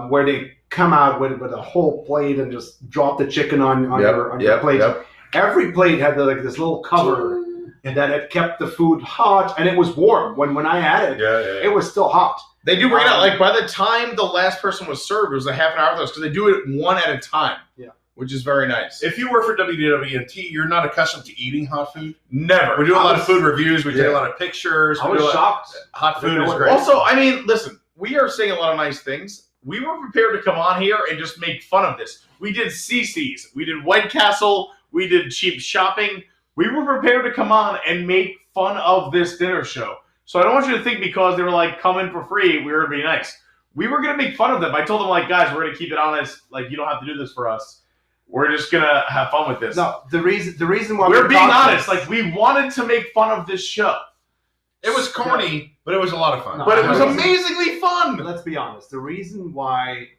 where they come out with a whole plate and just drop the chicken on your plate. Yep. Every plate had this little cover that it kept the food hot, and it was warm. When I had it, it was still hot. They do bring it out. Like by the time the last person was served, it was a half an hour for us because they do it one at a time. Yeah. Which is very nice. If you work for WDWNT, you're not accustomed to eating hot food. Never. We do a lot of food reviews. We take a lot of pictures. I was shocked. Hot food is great. Also, listen, we are saying a lot of nice things. We were prepared to come on here and just make fun of this. We did CC's. We did White Castle. We did Cheap Shopping. We were prepared to come on and make fun of this dinner show. So I don't want you to think because they were like, come in for free, we were going to be nice. We were going to make fun of them. I told them, like, guys, we're going to keep it honest. Like, you don't have to do this for us. We're just going to have fun with this. No, the reason why we're being honest. Like, we wanted to make fun of this show. It was corny, but it was a lot of fun. But it was amazingly fun. Let's be honest. The reason why,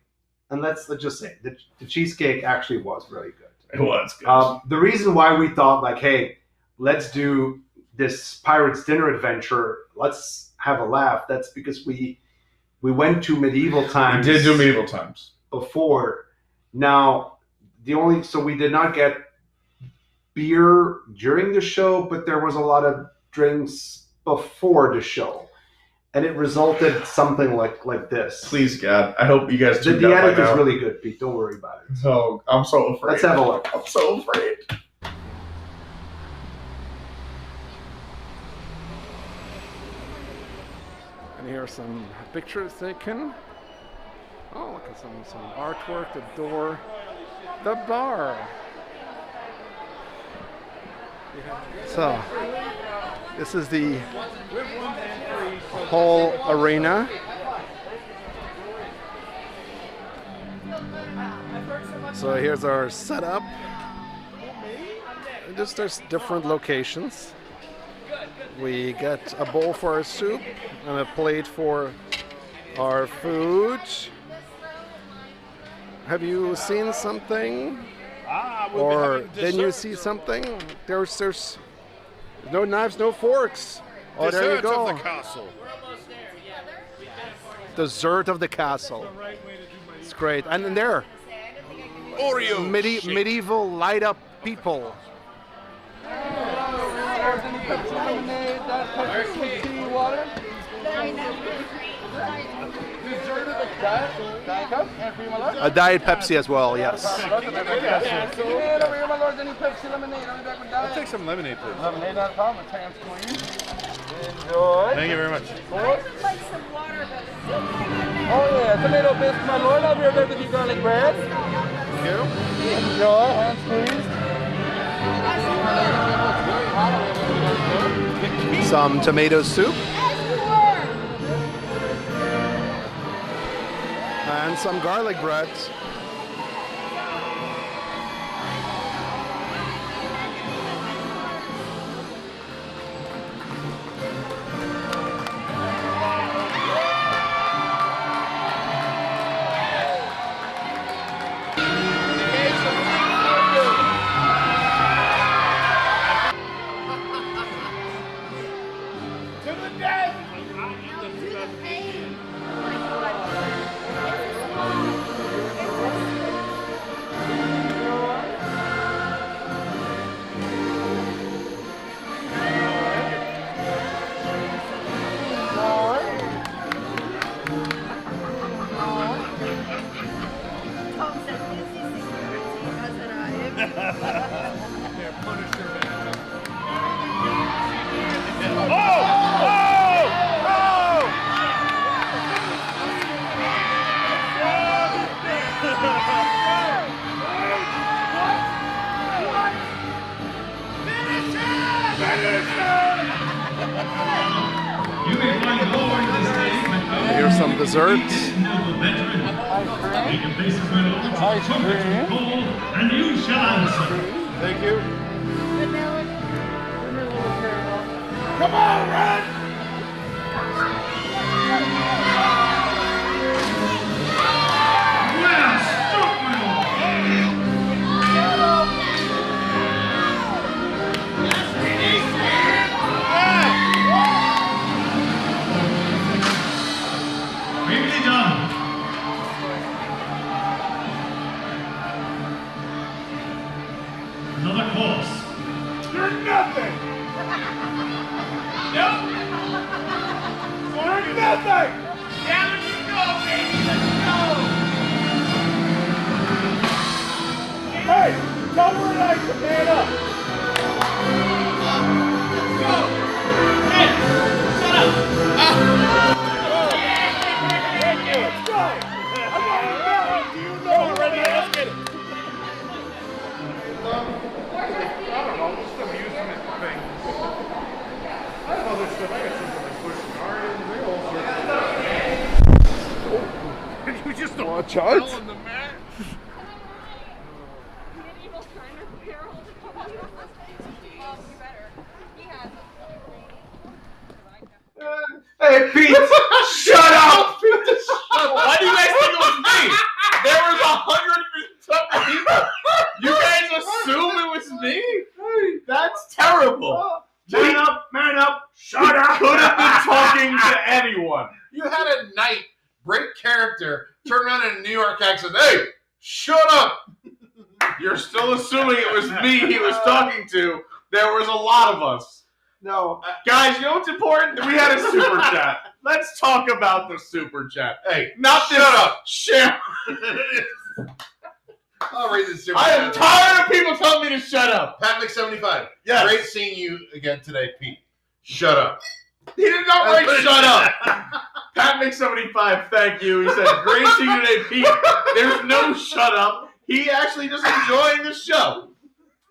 and let's just say, the cheesecake actually was really good. It was good. The reason why we thought, like, hey, let's do this Pirates Dinner Adventure, let's have a laugh, that's because we went to medieval times. We did do medieval times. Before. Now, so we did not get beer during the show, but there was a lot of drinks before the show. And it resulted something like this. Please, God. I hope you guys tuned The out edit by is now. really good, Pete. Don't worry about it. So, I'm so afraid. Let's have a look. I'm so afraid. And here are some pictures taken. Oh, look at some artwork, the door, the bar. So, this is the whole arena. So here's our setup. Just there's different locations. We get a bowl for our soup and a plate for our food. Have you seen something? Or didn't you see something? There's no knives, no forks. Oh, there you go. Dessert of the castle. Dessert of the castle. It's great. And then there, Oreo. medieval light up people. A Diet Pepsi as well, yes. I'll take some lemonade, please. Lemonade, not a problem. Hands clean. Thank you very much. Like some water, but Oh yeah, tomato bisque, my lord. I'll be right back with you garlic bread. Thank you. Enjoy, hands squeezed. Some tomato soup. And And some garlic breads. Here's some desserts. Ice cream. And you shall answer. Thank you. Come on, Red! Well, stop my Quickly done. Another course. You're nothing. Nope. You're nothing. Down you go, baby. Let's go. Hey, tell her and I to man up. Let's go. Hey, shut up. Thank you. Let's go. I'm on the mountain. Do you know already? Let's get it. I don't know, just amusement thing. I have other stuff. I got something like pushing gardens, they all sorts of stuff. You just don't Watch fell out. on the mat. Hey, Pete, shut up! Why do you guys think it was me? There was 100 something people. You guys assume it was me? That's terrible. Man up, shut up. Could have been talking to anyone. You had a knight break character, turn around in a New York accent. Hey, shut up! You're still assuming it was me he was talking to. There was a lot of us. No. Guys, you know what's important? We had a super chat. Let's talk about the super chat. Hey, not this. shut up. Shit. I'll read this super I am chat. tired of people telling me to shut up. Pat McSeventy5. Yes. Great seeing you again today, Pete. Shut up. He did not write shut up. Pat McSeventy5, thank you. He said, great seeing you today, Pete. There's no shut up. He actually just enjoying the show.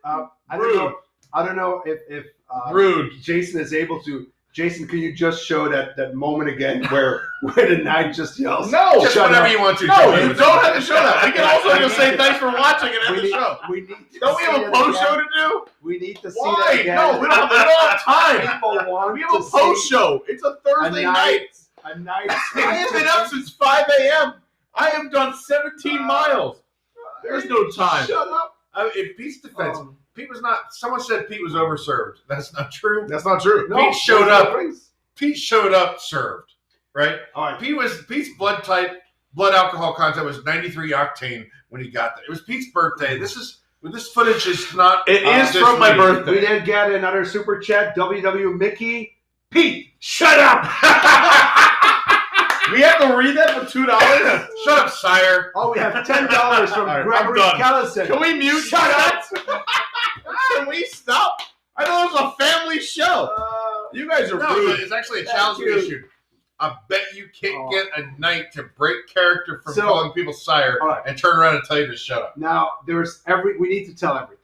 I don't know if Rude. Jason is able to. Jason, can you just show that moment again where the knight just yells? No, just shut whenever up. you want to. No, you don't have to show that. We can also just say thanks for watching and end the show. We need to Don't we have see a it post show again. to do? We need to see Why? that again. No, we don't have time. People want We have a to post see show. It's a Thursday night. A night. I have been up since 5 a.m. I have done 17 miles. There's no time. Shut up. In Pete's defense, Pete was not. Someone said Pete was overserved. That's not true. That's not true. No, Pete showed there's no up. drinks. Pete showed up served, right? All right. Pete's blood alcohol content was 93 octane when he got there. It was Pete's birthday. This footage is not. It is this from my week. birthday. We did get another super chat. WW Mickey. Pete, shut up. We have to read that for $2? Shut up, sire. Oh, we have $10 from All right, Gregory I'm done. Callison. Can we mute? Shut up. Can we stop? I know it was a family show. You guys are No, rude. it's actually a Thank challenge we you. issued. I bet you can't get a knight to break character from So- calling people sire all right. and turn around and tell you to shut up. Now, we need to tell everything.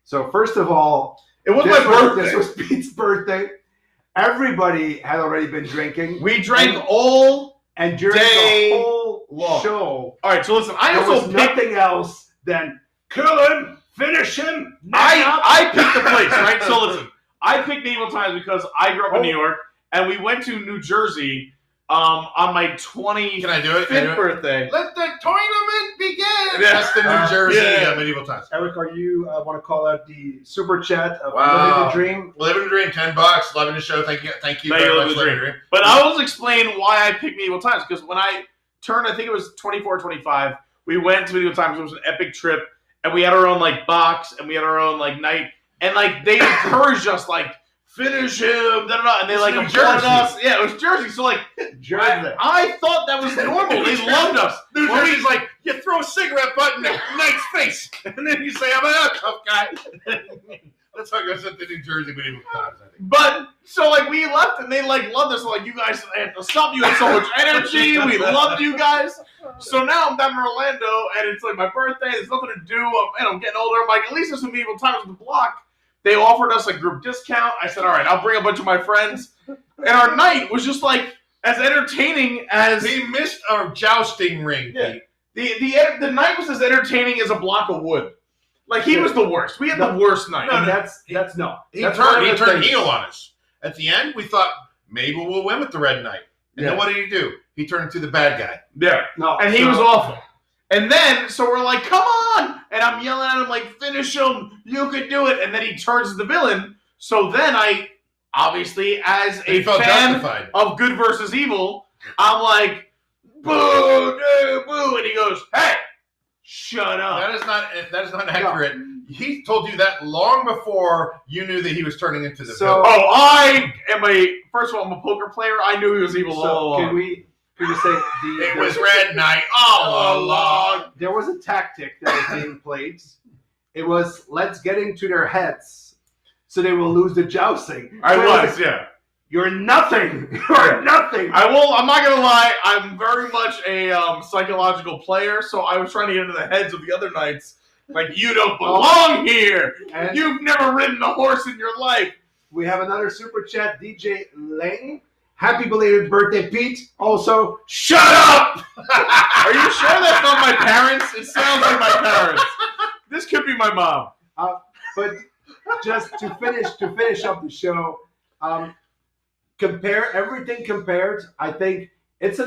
So first of all, It was my birthday. This was Pete's birthday. Everybody had already been drinking. We drank all And during Day the whole long. show, All right, so listen, I there was also picked. nothing else than kill him, finish him. I picked the place, right? So listen, I picked Medieval Times because I grew up in New York, and we went to New Jersey on my 25th Can I do it? birthday. Let the tournament begin. Yeah. That's the New Jersey Medieval Times. Eric, are you want to call out the super chat of Wow. Living the Dream? Living the Dream, $10. Loving the show. Thank you very much, Living the Dream. But I will explain why I picked Medieval Times, because when I turned, I think it was 24, 25, we went to Medieval Times. It was an epic trip, and we had our own like box, and we had our own like night, and like they encouraged us like finish him, and they like applauded us. Yeah, it was Jersey. So like, I thought that was normal. They loved us. New Jersey's like, you throw a cigarette butt in the knight's face, and then you say, I'm a tough guy. That's how it goes at the New Jersey Medieval Times, I think. But so like we left, and they like loved us. Like, you guys have to stop. You had so much energy. We loved you guys. So now I'm down in Orlando, and it's like my birthday. There's nothing to do. I'm getting older. I'm like, at least there's some Medieval Times on the block. They offered us a group discount. I said, all right, I'll bring a bunch of my friends. And our night was just like as entertaining as... He missed our jousting ring. Yeah. The night was as entertaining as a block of wood. Like, he was the worst. We had the worst night. No, He turned heel on us. At the end, we thought, maybe we'll win with the Red Knight. And then what did he do? He turned into the bad guy. Yeah. And he was awful. And then, so we're like, come on! And I'm yelling at him like, finish him! You can do it! And then he turns to the villain. So then I, obviously, as a fan of good versus evil, I'm like, boo, dude, boo! And he goes, hey, shut up. That is not accurate. He told you that long before you knew that he was turning into the villain. First of all, I'm a poker player. I knew he was evil all along. Could you say it was Red Knight all along? There was a tactic that was being played. It was, let's get into their heads so they will lose the jousting. You're nothing. You're nothing. I'm not going to lie. I'm very much a psychological player, so I was trying to get into the heads of the other knights. Like, you don't belong here. And you've never ridden a horse in your life. We have another super chat, DJ Lang. Happy belated birthday, Pete. Also, shut up! Are you sure that's not my parents? It sounds like my parents. This could be my mom. But just to finish up the show, everything compared, I think it's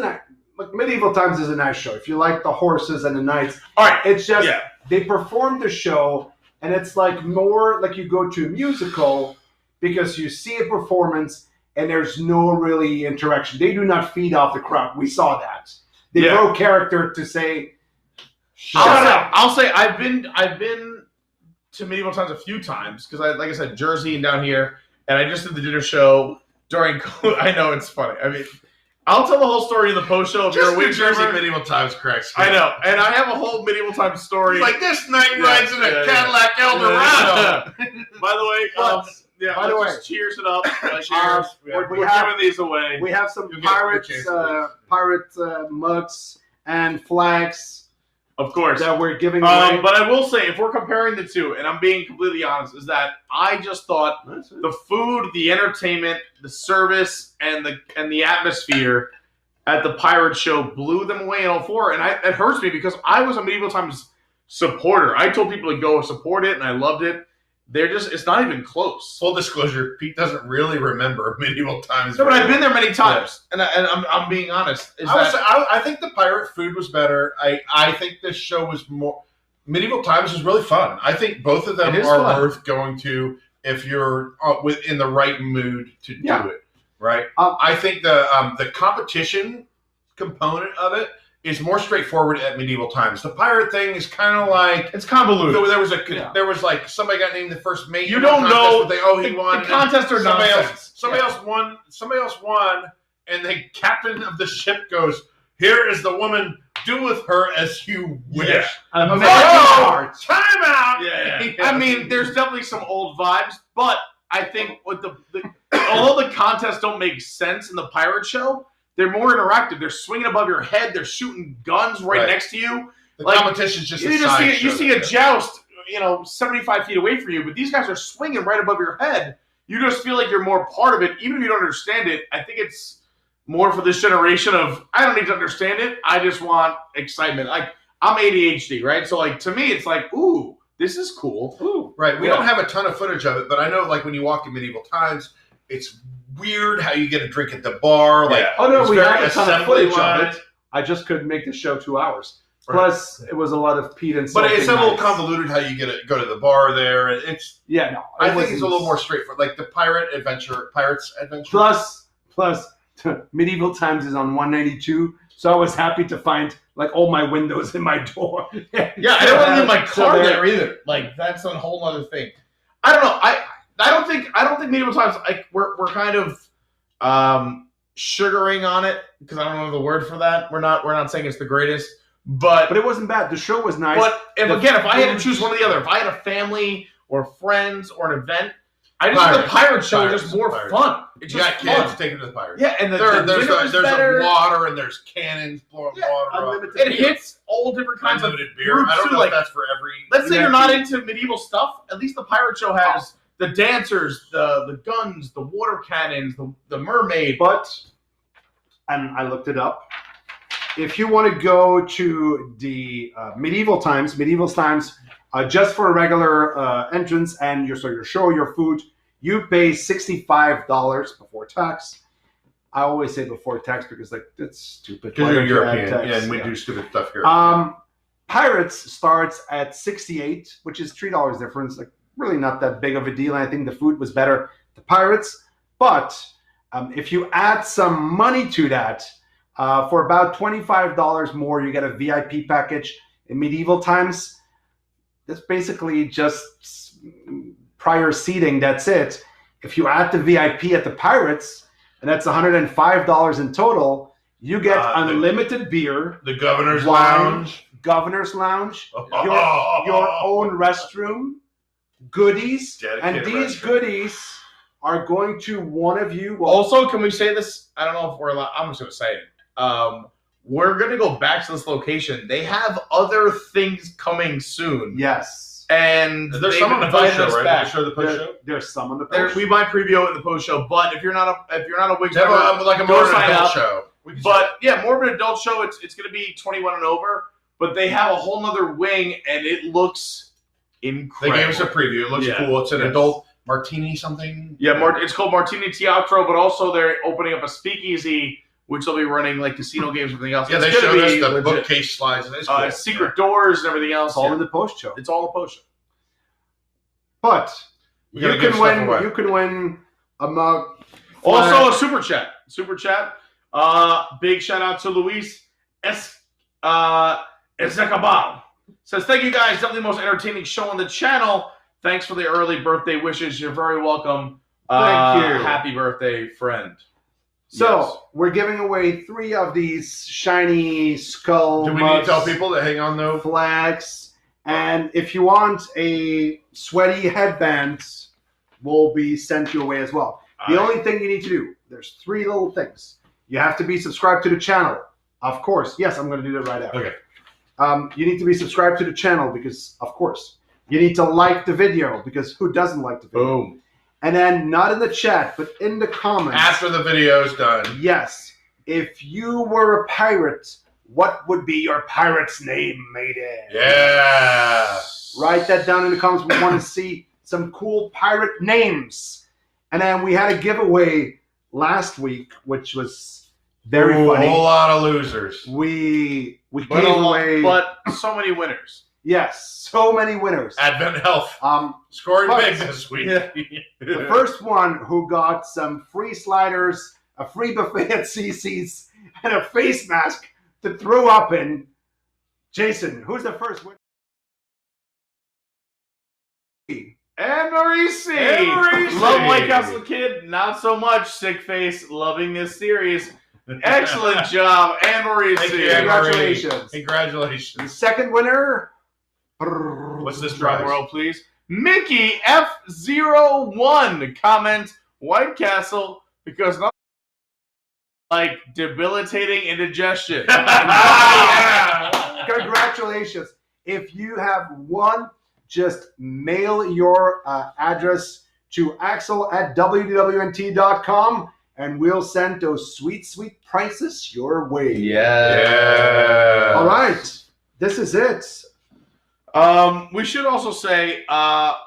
Medieval Times is a nice show. If you like the horses and the knights, all right. It's just they perform the show, and it's like more like you go to a musical because you see a performance. And there's no really interaction. They do not feed off the crowd. We saw that. They broke character to say, shut up. I'll say I've been to Medieval Times a few times because like I said, Jersey and down here, and I just did the dinner show during. I know it's funny. I mean, I'll tell the whole story in the post show. If you're a WIGS Jersey Medieval Times correct. I know, and I have a whole Medieval Times story. Like this knight rides in a Cadillac Eldorado. By the way. By the way, just cheers it up. Cheers. We're giving these away. We have some pirate mugs and flags, of course, that we're giving away. But I will say, if we're comparing the two, and I'm being completely honest, is that I just thought the food, the entertainment, the service, and the atmosphere at the pirate show blew them away in all four. And it hurts me because I was a Medieval Times supporter. I told people to go support it, and I loved it. It's not even close. Full disclosure, Pete doesn't really remember Medieval Times. No, but I've been there many times, and I'm being honest. I think the pirate food was better. I think this show was more... Medieval Times is really fun. I think both of them are worth going to if you're in the right mood to do it, right? I think the competition component of it is more straightforward at Medieval Times. The pirate thing is kind of like... It's convoluted. There was like somebody got named the first mate. You don't know. He won. The contest or nonsense. Somebody else won, and the captain of the ship goes, here is the woman, do with her as you wish. Time out! Yeah. I mean, there's definitely some old vibes, but I think with although the contests don't make sense in the pirate show, they're more interactive. They're swinging above your head. They're shooting guns right next to you. The competition's just you see a joust, 75 feet away from you, but these guys are swinging right above your head. You just feel like you're more part of it, even if you don't understand it. I think it's more for this generation of I don't need to understand it. I just want excitement. Like I'm ADHD, right? So like to me, it's like, ooh, this is cool. Ooh, right. We don't have a ton of footage of it, but I know like when you walk in medieval times, it's weird how you get a drink at the bar. Like, oh no, we have a ton of assembly footage line. of it. I just couldn't make the show 2 hours. Right. Plus, it was a lot of Pete and. But it's a little nights. convoluted how you go to the bar there. It's I think it's a little more straightforward, like the Pirates Adventure. Plus, medieval times is on 192, so I was happy to find like all my windows in my door. Yeah, I don't want to leave my car there either. Like that's a whole other thing. I don't know. I don't think medieval times like we're kind of sugaring on it because I don't know the word for that. We're not saying it's the greatest, but it wasn't bad. The show was nice. But if I had to choose one or the other, if I had a family or friends or an event, I just think the pirate show is just more fun. It's just you got kids, take them to the pirates. Yeah, and there's water and there's cannons blowing water. It hits all different kinds of beer. I don't know like, if that's for every. Let's say you're not into medieval stuff. At least the pirate show has the dancers, the guns, the water cannons, the mermaid. But, and I looked it up. If you want to go to the medieval times, just for a regular entrance and your show, your food, you pay $65 before tax. I always say before tax because like that's stupid. Because you're European, and we do stupid stuff here. Pirates starts at $68, which is $3 difference. Like really not that big of a deal. And I think the food was better. The Pirates, but if you add some money to that, for about $25 more, you get a VIP package in medieval times. That's basically just prior seating. That's it. If you add the VIP at the Pirates, and that's $105 in total, you get unlimited beer, the Governor's Lounge, your own restroom, goodies, and these goodies are going to one of you. Also, can we say this? I don't know if we're allowed. I'm just going to say it. We're going to go back to this location. They have other things coming soon. Yes. And there's some on the post show, right? Show the post show. There's some on the post show. We might preview it in the post show, but if you're not a WIGS member, like a more adult show. But yeah, more of an adult show. It's going to be 21 and over. But they have a whole nother wing, and it looks incredible. They gave us a preview. It looks cool. It's an adult martini something. Yeah, it's called Martini Teatro, but also they're opening up a speakeasy, which will be running like casino games and everything else. Yeah, they showed us the bookcase slides. And cool. Secret doors and everything else. It's all in the post show. It's all in the post show. But you can win a mug. Also a super chat. Big shout out to Luis Escabal. Says, thank you guys. Definitely the most entertaining show on the channel. Thanks for the early birthday wishes. You're very welcome. Thank you. Happy birthday, friend. So, we're giving away 3 of these shiny skull Do we need to tell people to hang on, though? Flags. And if you want a sweaty headband, will be sent your way as well. The only thing you need to do, there's 3 little things. You have to be subscribed to the channel. Of course. Yes, I'm going to do that right after. Okay. You need to be subscribed to the channel because, of course. You need to like the video because who doesn't like the video? Boom. And then not in the chat, but in the comments. After the video is done. Yes. If you were a pirate, what would be your pirate's name, maiden? Yeah. Write that down in the comments. We want to see some cool pirate names. And then we had a giveaway last week, which was very funny. A whole lot of losers. We gave away... But so many winners. Yes, so many winners. Advent Health. Scoring big this week. The first one who got some free sliders, a free buffet at CC's, and a face mask to throw up in. Jason, who's the first winner? Maurice. Love White Castle Kid, not so much. Sick face, loving this series. Excellent job, Maurice. Congratulations. Congratulations. The second winner. What's this Drum prize? roll, please. Mickey F01 comment White Castle because not like debilitating indigestion. Congratulations. If you have won, just mail your address to Axel at WDWNT.com. and we'll send those sweet, sweet prices your way. Yeah. All right. This is it. We should also say,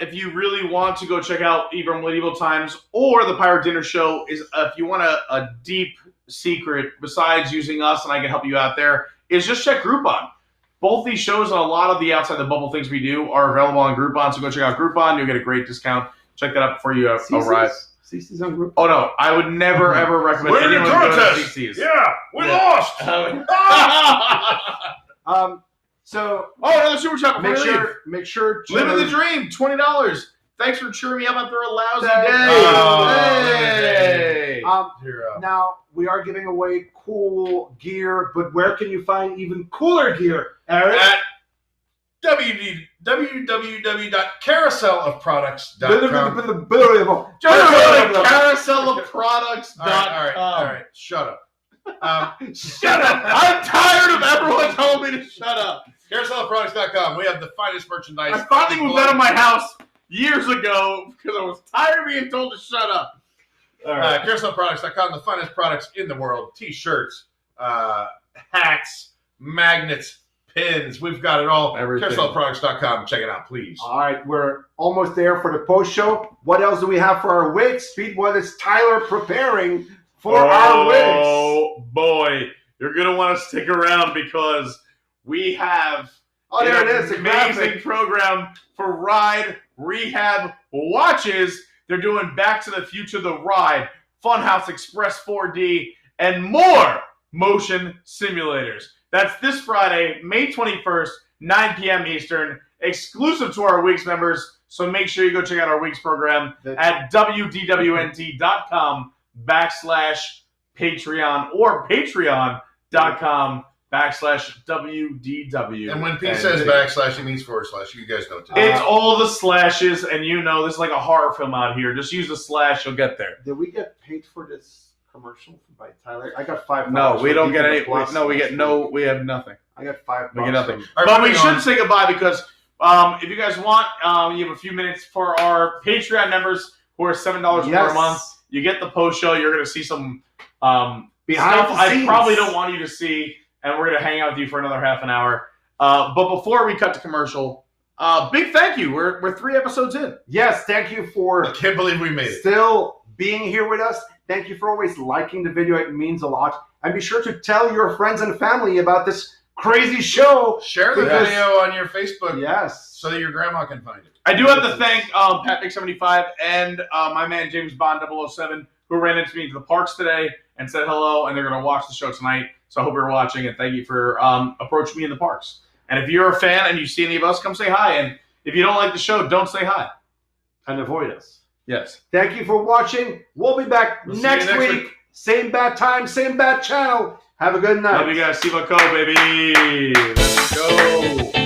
if you really want to go check out either Medieval Times or the Pirate Dinner Show, is if you want a deep secret besides using us, and I can help you out there, is just check Groupon. Both these shows and a lot of the outside the bubble things we do are available on Groupon, so go check out Groupon. You'll get a great discount. Check that out before you arrive. CC's on Groupon. Oh no, I would never ever recommend anyone go to CC's. Yeah, we lost. So another super chat. Make sure. Living the dream. $20. Thanks for cheering me up after a lousy day. Now we are giving away cool gear, but where can you find even cooler gear, Eric? At www.carouselofproducts.com. Carouselofproducts.com. All right. Shut up. Shut up. I'm tired of everyone telling me to shut up. Carouselofproducts.com. We have the finest merchandise. I finally moved out of my house years ago because I was tired of being told to shut up. Carouselofproducts.com. The finest products in the world. T-shirts, hats, magnets, pins. We've got it all. Carouselofproducts.com. Check it out, please. All right, we're almost there for the post show. What else do we have for our wigs? Speed, what is Tyler preparing for our wigs? Oh boy, you're gonna want to stick around because we have an amazing program for ride rehab watches. They're doing Back to the Future, the ride, Funhouse Express 4D, and more motion simulators. That's this Friday, May 21st, 9 p.m. Eastern, exclusive to our WIGS members. So make sure you go check out our WIGS program at WDWNT.com/Patreon or Patreon.com/WDW. And when Pete says backslash, he means forward slash. You guys know too. It's all the slashes, and this is like a horror film out here. Just use the slash, you'll get there. Did we get paid for this commercial by Tyler? I got $5. No, we don't get any. We have nothing. I got $5. We get nothing. But we should say goodbye because if you guys want, you have a few minutes for our Patreon members who are $7 more a month. You get the post show. You're going to see some behind stuff the I scenes. probably don't want you to see, and we're going to hang out with you for another half an hour. But before we cut to commercial, big thank you. We're 3 episodes in. Yes, thank you for. I can't believe we made it. Still being here with us. Thank you for always liking the video. It means a lot. And be sure to tell your friends and family about this crazy show. Share the video on your Facebook. Yes. So that your grandma can find it. I do have to thank Pat Nick75 and my man James Bond 007 who ran into me in the parks today and said hello, and they're going to watch the show tonight. So I hope you're watching, and thank you for approaching me in the parks. And if you're a fan and you see any of us, come say hi. And if you don't like the show, don't say hi. And avoid us. Yes. Thank you for watching. We'll be back next week. Same bad time, same bad channel. Have a good night. Love you guys. See you, baby. Let's go.